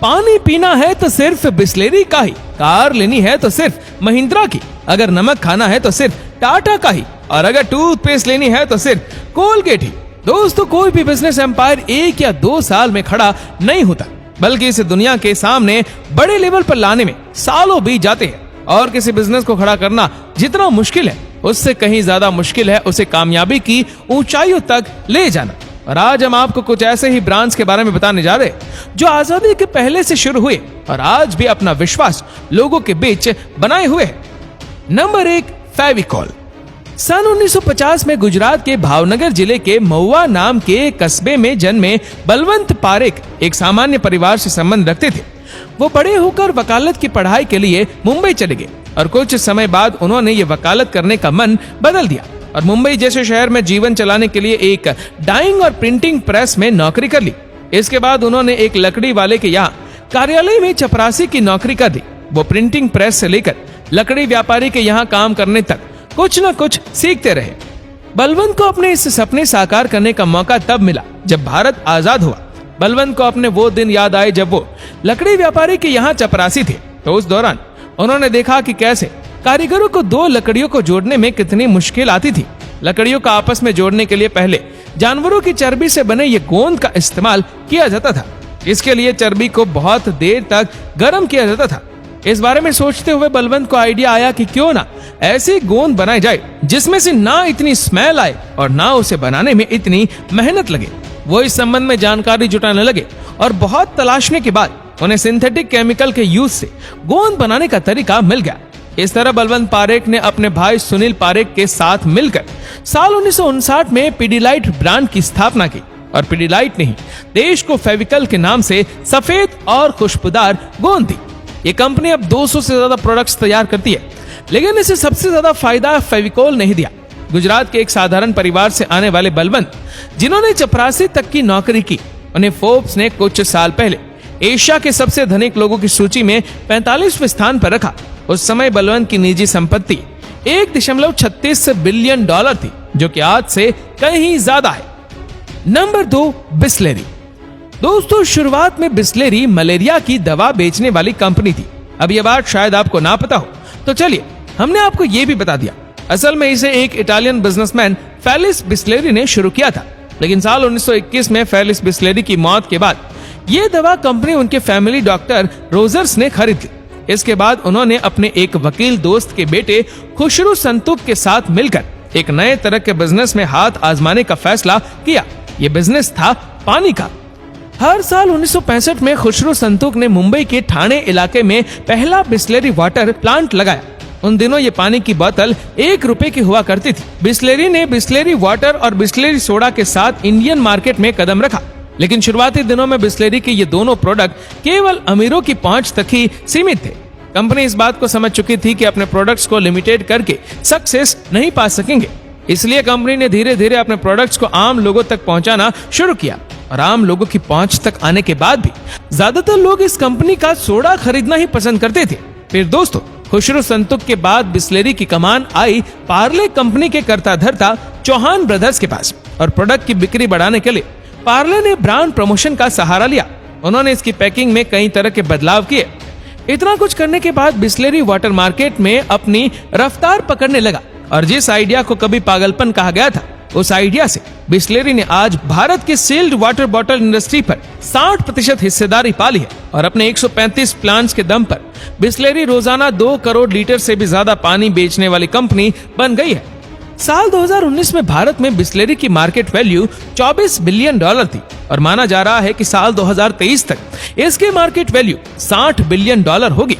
पानी पीना है तो सिर्फ बिस्लेरी का ही, कार लेनी है तो सिर्फ महिंद्रा की, अगर नमक खाना है तो सिर्फ टाटा का ही, और अगर टूथपेस्ट लेनी है तो सिर्फ कोलगेट ही। दोस्तों, कोई भी बिजनेस एम्पायर 1 या 2 साल में खड़ा नहीं होता, बल्कि इसे दुनिया के सामने बड़े लेवल पर लाने में सालों बीत जाते हैं। और किसी बिजनेस को खड़ा करना जितना मुश्किल है, उससे कहीं ज्यादा मुश्किल है उसे कामयाबी की ऊंचाइयों तक ले जाना। और आज हम आपको कुछ ऐसे ही ब्रांड्स के बारे में बताने जा रहे हैं जो आजादी के पहले से शुरू हुए और आज भी अपना विश्वास लोगों के बीच बनाए हुए हैं। नंबर 1, फेविकॉल। सन 1950 में गुजरात के भावनगर जिले के महुआ नाम के कस्बे में जन्मे बलवंत पारेख एक सामान्य परिवार से संबंध रखते थे। वो बड़े होकर वकालत की पढ़ाई के लिए मुंबई चले गए और कुछ समय बाद उन्होंने ये वकालत करने का मन बदल दिया और मुंबई जैसे शहर में जीवन चलाने के लिए एक डाइंग और प्रिंटिंग प्रेस में नौकरी कर ली। इसके बाद उन्होंने एक लकड़ी वाले के यहाँ कार्यालय में चपरासी की नौकरी कर दी। वो प्रिंटिंग प्रेस से लेकर लकड़ी व्यापारी के यहाँ काम करने तक कुछ न कुछ सीखते रहे। बलवंत को अपने इस सपने साकार करने का मौका तब मिला जब भारत आजाद हुआ। बलवंत को अपने वो दिन याद आए जब वो लकड़ी व्यापारी के यहाँ चपरासी थे। तो उस दौरान उन्होंने देखा कि कैसे कारीगरों को 2 लकड़ियों को जोड़ने में कितनी मुश्किल आती थी। लकड़ियों का आपस में जोड़ने के लिए पहले जानवरों की चर्बी से बने ये गोंद का इस्तेमाल किया जाता था। इसके लिए चर्बी को बहुत देर तक गर्म किया जाता था। इस बारे में सोचते हुए बलवंत को आइडिया आया कि क्यों ना ऐसी गोंद बनाई जाए जिसमें से ना इतनी स्मेल आए और ना उसे बनाने में इतनी मेहनत लगे। वो इस संबंध में जानकारी जुटाने लगे और बहुत तलाशने के बाद उन्हें सिंथेटिक केमिकल के यूज से गोंद बनाने का तरीका मिल गया। इस तरह बलवंत पारेख ने अपने भाई सुनील पारेख के साथ मिलकर साल 1959 में पीडीलाइट ब्रांड की स्थापना की और पीडीलाइट ने ही देश को फेविकल के नाम से सफेद और खुशबूदार गोंद दी। ये कंपनी अब 200 से ज्यादा प्रोडक्ट्स तैयार करती है, लेकिन इसे सबसे ज्यादा फायदा फेविकोल नहीं दिया। गुजरात के एक साधारण परिवार से आने वाले बलवंत, जिन्होंने चपरासी तक की नौकरी की, उन्हें फोर्ब्स ने कुछ साल पहले एशिया के सबसे धनिक लोगों की सूची में 45वें स्थान पर रखा। उस समय बलवंत की निजी संपत्ति 1.36 बिलियन डॉलर थी, जो कि आज से कहीं ज्यादा है। Number 2, Bisleri. दोस्तों, शुरुआत में बिस्लेरी मलेरिया की दवा बेचने वाली कंपनी थी। अब ये बात शायद आपको ना पता हो, तो चलिए हमने आपको ये भी बता दिया। असल में इसे एक इटालियन बिजनेसमैन फेलिस बिस्लेरी ने शुरू किया था, लेकिन साल 1921 में फेलिस बिस्लेरी की मौत के बाद ये दवा कंपनी उनके फैमिली डॉक्टर रोजर्स ने खरीद ली। इसके बाद उन्होंने अपने एक वकील दोस्त के बेटे खुशरू संतुक के साथ मिलकर एक नए तरह के बिजनेस में हाथ आजमाने का फैसला किया। ये बिजनेस था पानी का। हर साल 1965 में खुशरू संतुक ने मुंबई के ठाणे इलाके में पहला बिस्लेरी वाटर प्लांट लगाया। उन दिनों ये पानी की बोतल 1 रुपए की हुआ करती थी। बिस्लेरी ने बिस्लेरी वाटर और बिस्लेरी सोडा के साथ इंडियन मार्केट में कदम रखा, लेकिन शुरुआती दिनों में बिस्लेरी के ये दोनों प्रोडक्ट केवल अमीरों की पहुंच तक ही सीमित थे। कंपनी इस बात को समझ चुकी थी कि अपने प्रोडक्ट्स को लिमिटेड करके सक्सेस नहीं पा सकेंगे, इसलिए कंपनी ने धीरे धीरे अपने प्रोडक्ट्स को आम लोगों तक पहुंचाना शुरू किया। और आम लोगों की पहुंच तक आने के बाद भी ज्यादातर लोग इस कंपनी का सोडा खरीदना ही पसंद करते थे। फिर दोस्तों, खुशरू संतुक के बाद बिस्लेरी की कमान आई पार्ले कंपनी के कर्ता धर्ता चौहान ब्रदर्स के पास, और प्रोडक्ट की बिक्री बढ़ाने के लिए पार्ले ने ब्रांड प्रमोशन का सहारा लिया। उन्होंने इसकी पैकिंग में कई तरह के बदलाव किए। इतना कुछ करने के बाद बिस्लेरी वाटर मार्केट में अपनी रफ्तार पकड़ने लगा, और जिस आइडिया को कभी पागलपन कहा गया था, उस आइडिया से बिस्लेरी ने आज भारत के सील्ड वाटर बॉटल इंडस्ट्री पर 60% हिस्सेदारी पा ली है। और अपने 135 प्लांट्स के दम पर बिस्लेरी रोजाना 2 करोड़ लीटर से भी ज्यादा पानी बेचने वाली कंपनी बन गई है। साल 2019 में भारत में बिस्लेरी की मार्केट वैल्यू 24 बिलियन डॉलर थी, और माना जा रहा है कि साल 2023 तक इसकी मार्केट वैल्यू 60 बिलियन डॉलर होगी।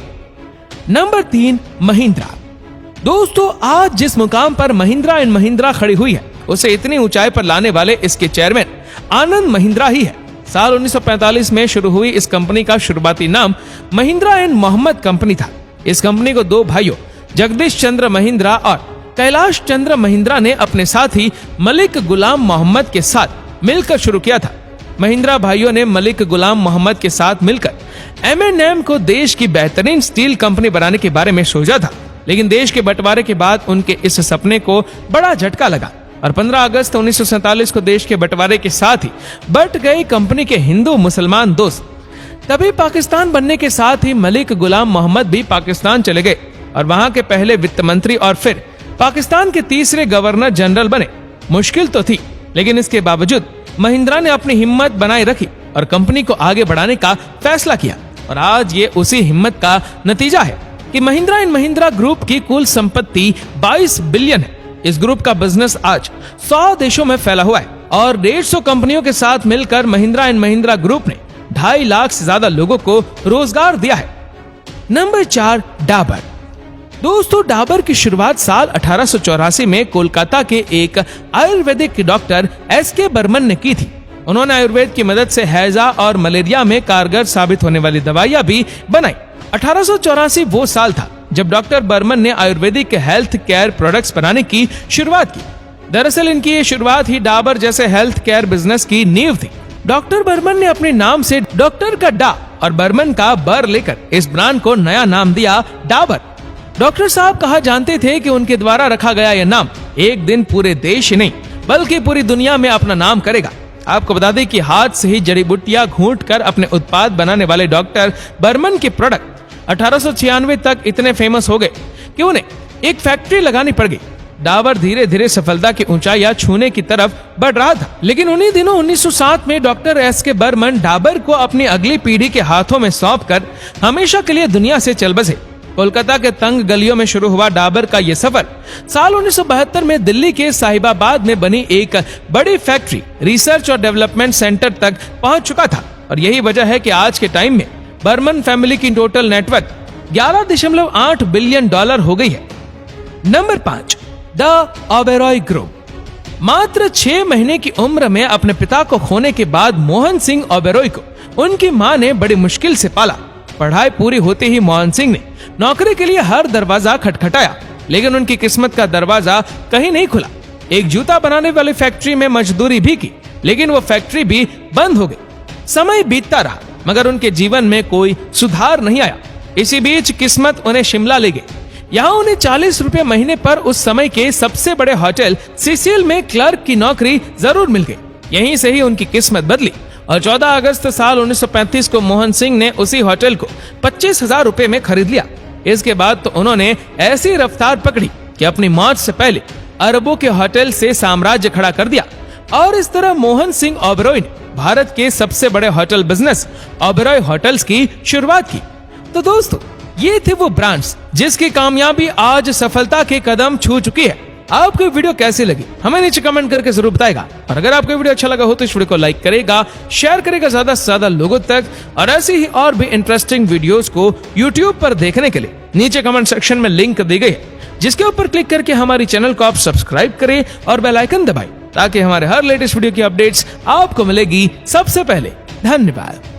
नंबर 3, महिंद्रा। दोस्तों, आज जिस मुकाम पर महिंद्रा एंड महिंद्रा खड़ी हुई है, उसे इतनी ऊंचाई पर लाने वाले इसके चेयरमैन आनंद महिंद्रा ही है। साल 1945 में शुरू हुई इस कंपनी का शुरुआती नाम महिंद्रा एंड मोहम्मद कंपनी था। इस कंपनी को 2 भाइयों जगदीश चंद्र महिंद्रा और कैलाश चंद्र महिंद्रा ने अपने साथी मलिक गुलाम मोहम्मद के साथ मिलकर शुरू किया था। महिंद्रा भाइयों ने मलिक गुलाम मोहम्मद के साथ मिलकर M&M को देश की बेहतरीन स्टील कंपनी बनाने के बारे में सोचा था, लेकिन देश के बंटवारे के बाद उनके इस सपने को बड़ा झटका लगा और 15 अगस्त 1947 को देश के बंटवारे के साथ ही बट गई कंपनी के हिंदू मुसलमान दोस्त तभी पाकिस्तान बनने के साथ ही मलिक गुलाम मोहम्मद भी पाकिस्तान चले गए और वहां के पहले वित्त मंत्री और फिर पाकिस्तान के तीसरे गवर्नर जनरल बने। मुश्किल तो थी, लेकिन इसके बावजूद महिंद्रा ने अपनी हिम्मत बनाए रखी और कंपनी को आगे बढ़ाने का फैसला किया। और आज ये उसी हिम्मत का नतीजा है कि महिंद्रा एंड महिंद्रा ग्रुप की कुल संपत्ति 22 बिलियन है। इस ग्रुप का बिजनेस आज 100 देशों में फैला हुआ है और 150 कंपनियों के साथ मिलकर महिंद्रा एंड महिंद्रा ग्रुप ने 2.5 लाख से ज्यादा लोगों को रोजगार दिया है। नंबर 4, डाबर। दोस्तों, डाबर की शुरुआत साल 1884 में कोलकाता के एक आयुर्वेदिक डॉक्टर SK बर्मन ने की थी। उन्होंने आयुर्वेद की मदद से हैजा और मलेरिया में कारगर साबित होने वाली दवाइयां भी बनाई। 1884 वो साल था जब डॉक्टर बर्मन ने आयुर्वेदिक हेल्थ केयर प्रोडक्ट्स बनाने की शुरुआत की। दरअसल इनकी ये शुरुआत ही डाबर जैसे हेल्थ केयर बिजनेस की नींव थी। डॉक्टर बर्मन ने अपने नाम से डॉक्टर का डा और बर्मन का बर लेकर इस ब्रांड को नया नाम दिया, डाबर। डॉक्टर साहब कहा जानते थे कि उनके द्वारा रखा गया यह नाम एक दिन पूरे देश ही नहीं बल्कि पूरी दुनिया में अपना नाम करेगा। आपको बता दें कि हाथ से ही जड़ी बूटियां घूंट कर अपने उत्पाद बनाने वाले डॉक्टर बर्मन के प्रोडक्ट 1896 तक इतने फेमस हो गए कि उन्हें एक फैक्ट्री लगानी पड़ गई। डाबर धीरे धीरे सफलता की ऊंचाइयां छूने की तरफ बढ़ रहा था, लेकिन उन्हीं दिनों 1907 में डॉक्टर SK बर्मन डाबर को अपनी अगली पीढ़ी के हाथों में सौंपकर हमेशा के लिए दुनिया से चल बसे। कोलकाता के तंग गलियों में शुरू हुआ डाबर का यह सफर साल 1972 में दिल्ली के साहिबाबाद में बनी एक बड़ी फैक्ट्री रिसर्च और डेवलपमेंट सेंटर तक पहुंच चुका था। और यही वजह है कि आज के टाइम में बर्मन फैमिली की टोटल नेटवर्थ $11.8 बिलियन हो गई है। Number 5, the Oberoi group. मात्र 6 महीने की उम्र में अपने पिता को खोने के बाद मोहन सिंह ओबेरॉय को उनकी मां ने बड़ी मुश्किल से पाला। पढ़ाई पूरी होते ही मोहन सिंह ने नौकरी के लिए हर दरवाजा खटखटाया, लेकिन उनकी किस्मत का दरवाजा कहीं नहीं खुला। एक जूता बनाने वाली फैक्ट्री में मजदूरी भी की, लेकिन वो फैक्ट्री भी बंद हो गई। समय बीतता रहा मगर उनके जीवन में कोई सुधार नहीं आया। इसी बीच किस्मत उन्हें शिमला ले गई। यहाँ उन्हें 40 रुपए महीने पर उस समय के सबसे बड़े होटल सिसिल में क्लर्क की नौकरी जरूर मिल गई। यहीं से ही उनकी किस्मत बदली और 14 अगस्त साल 1935 को मोहन सिंह ने उसी होटल को 25,000 रुपए में खरीद लिया। इसके बाद तो उन्होंने ऐसी रफ्तार पकड़ी कि अपनी मौत से पहले अरबों के होटल से साम्राज्य खड़ा कर दिया। और इस तरह मोहन सिंह ओबेरॉय ने भारत के सबसे बड़े होटल बिजनेस ओबेरॉय होटल्स की शुरुआत की। तो दोस्तों, ये थे वो ब्रांड्स जिसकी कामयाबी आज सफलता के कदम छू चुकी है। आपको वीडियो कैसी लगी हमें नीचे कमेंट करके जरूर बताएगा। और अगर आपको वीडियो अच्छा लगा हो तो इस वीडियो को लाइक करेगा, शेयर करेगा ज्यादा से ज्यादा लोगों तक। और ऐसी ही और भी इंटरेस्टिंग वीडियोस को YouTube पर देखने के लिए नीचे कमेंट सेक्शन में लिंक दी गई है, जिसके ऊपर क्लिक करके हमारी चैनल को आप सब्सक्राइब करें और बेल आइकन दबाएं ताकि हमारे हर लेटेस्ट वीडियो की अपडेट्स आपको मिलेगी सबसे पहले। धन्यवाद।